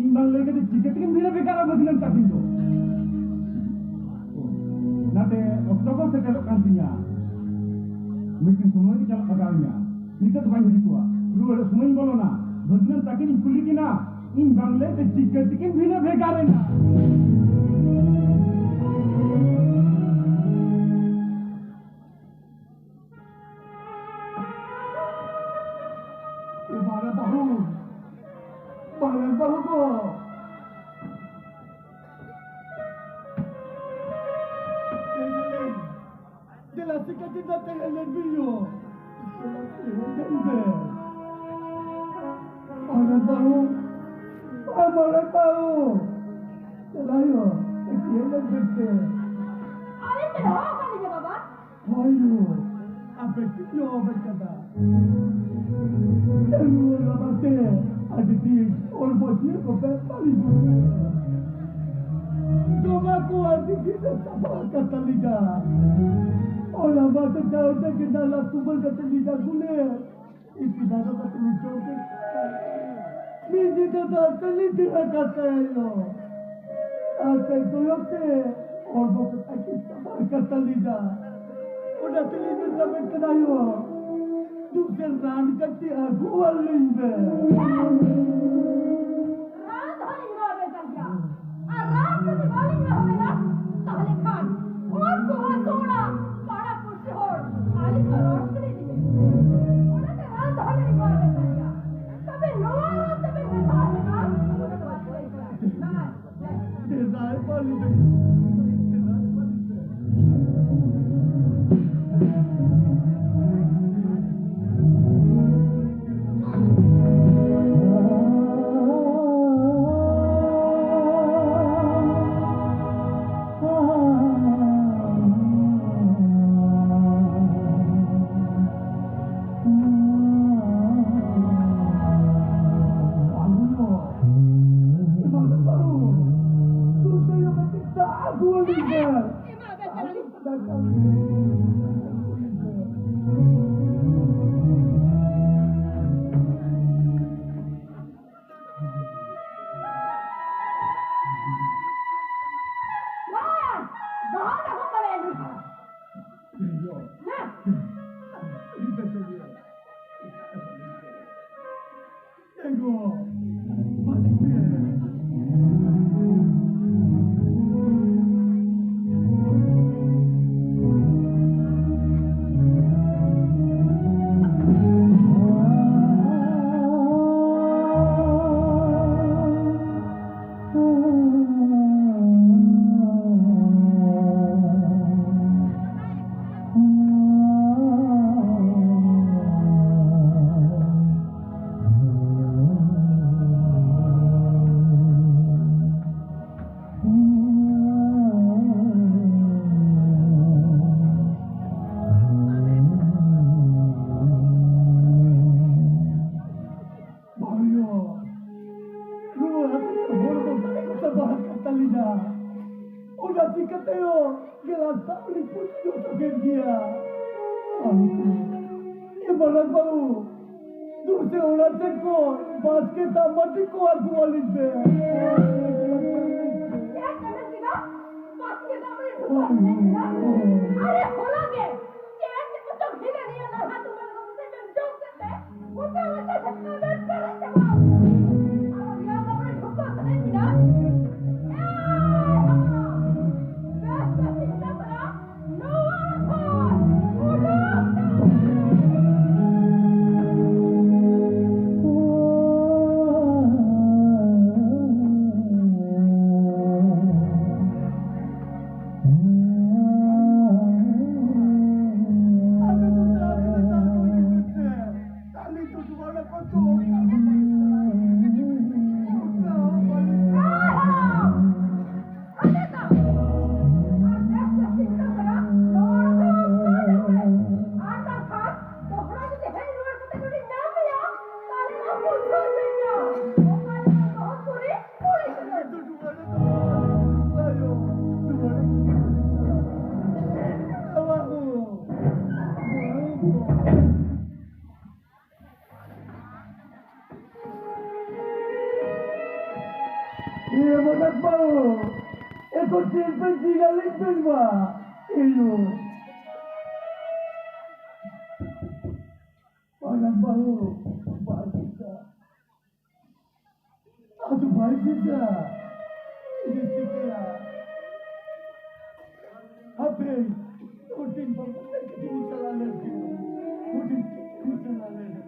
imbang lagi di jika tingin bila bekara bagian takin tu. Nanti Oktober sekarang kantinya. Meeting semua ini jalan agaknya. Nita tu banyak itu. Lu ada semua ini boleh na. Bagian takin kulit kina. Imbang lagi di jika tingin bila bekara na. Baru ko. Jelas kita tengah video. Baru tahu. Selayo, dia lebih. अरे तेरा कौन है बाबा? Ayo, apa kita berkata? Terus apa teh? Aditi, और बच्चे को पैसा लिखो। तो मैं को आदि से सफा करता लिखा। और हम बात चाहते कि दाला सुबह करते लिखा गुले। इस दादा का लिखो के। बीजी तो दादा लिखा करता है यो। आते तो योते और वो कि सफा करता लिखा। और दादा लिखा सब करता यो। दूसरे रान करती अगुआ लिखा। kecil pentinggalin berwa. Iyo. Orang baru, bahasa. Aduh bahasa. Ini sikya. Apa? Udin bapak kita salah lagi. Udin kita salah lagi.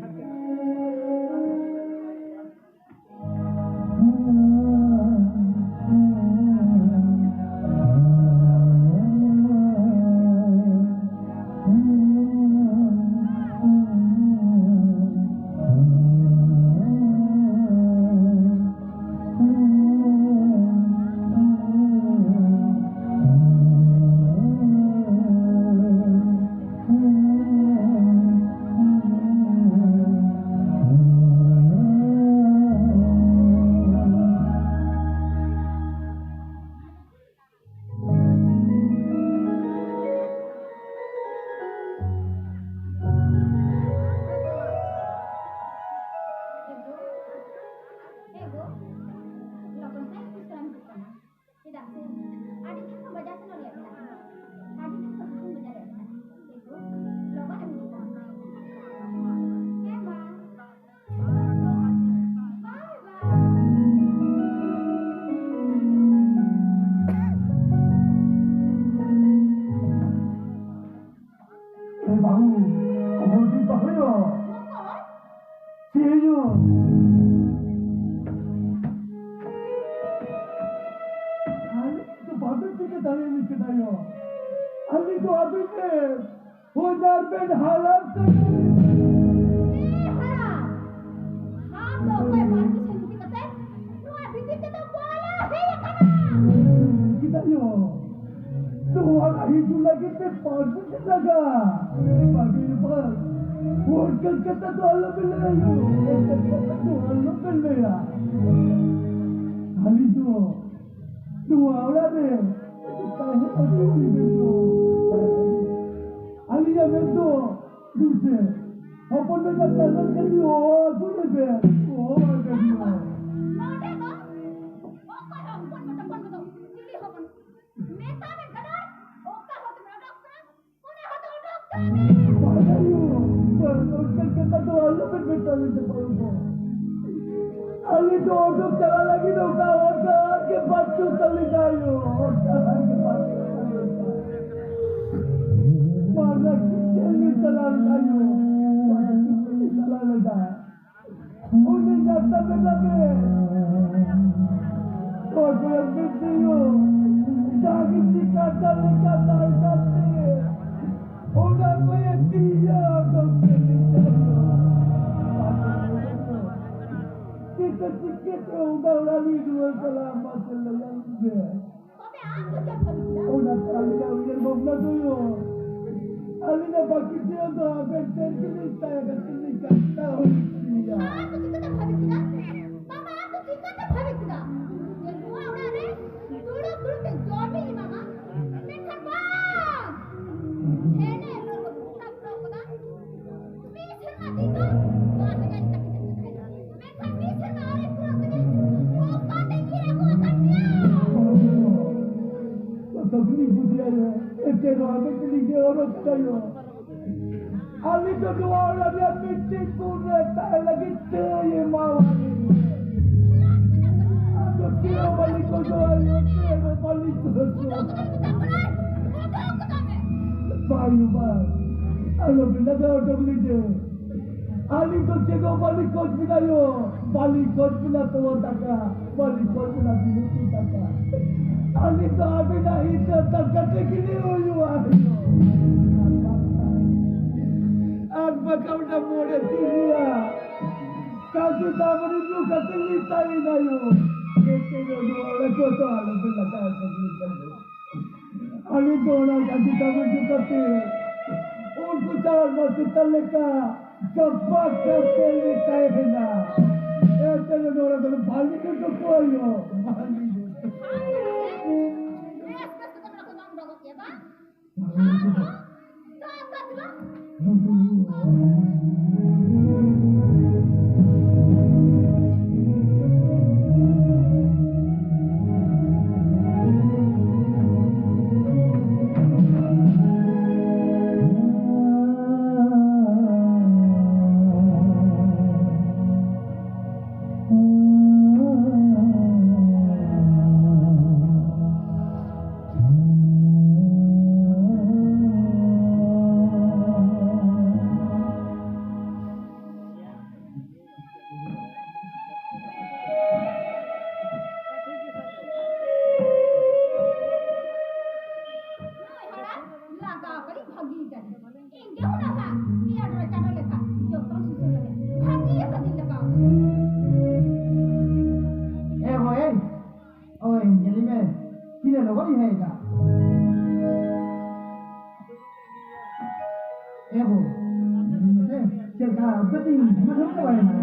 का बेटी मतलब तो है ना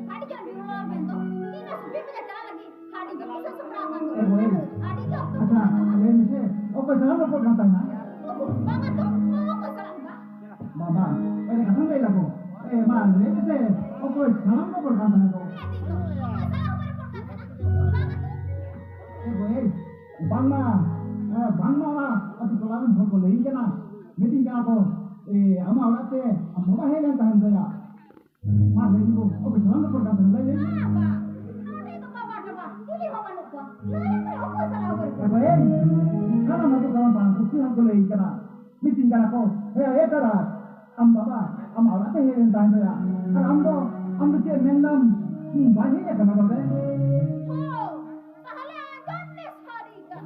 खाड़ी जो न्यूरो बेंतो तीन सुबह में चला लगी खाड़ी जो मुझे सुपरा ए बंदो वो खाड़ी जो अच्छा ले मुझे ओ को सलाम को खाता है ना बाबा तो को सलाम का बाबा अरे कहाँ गए लगो ए मां ले मुझे ओ को सलाम को खाता है तो ए वो बांगमा बांगमा ना अभी तो लाने भर को ले ही ना मीटिंग का तो ए हम आवड़ते हम मोबा है ना तान दया मां ले को ओ को सलाम को खाता है ले बाबा अरे तो बाबा बाबा इली होगा नुको ले को सलाम कर ए वो kana na to kawan bang kusi han ko le kana meeting kana ko he tara am baba am awate he ren tan ya am do che menam bahi ya kana ba oh tahle anjane sari ka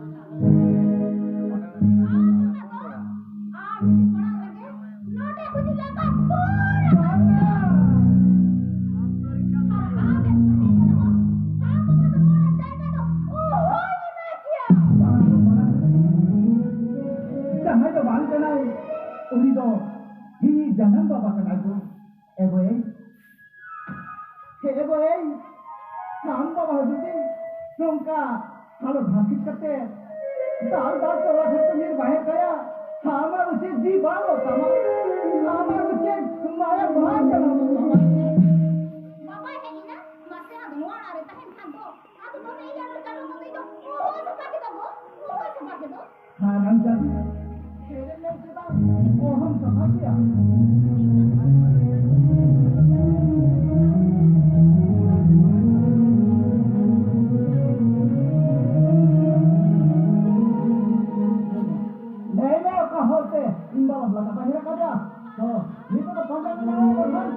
jangan bawa kan aku, ego nam bawa jadi, songka kalau bangkit kate, dal coba kerja bahaya kaya, hamar usia jiwa lo sama, hamar usia maya bahaya lo sama. Bapak ini na, masih ada luar ada tahan kanto, atau mau ini ada kalau mau itu, oh sepak itu bu, oh sepak itu. Haram jadi, keren yang kita, oh ham sepak ya. Imbal belakang akhirnya kada. So, itu kan panjang kan.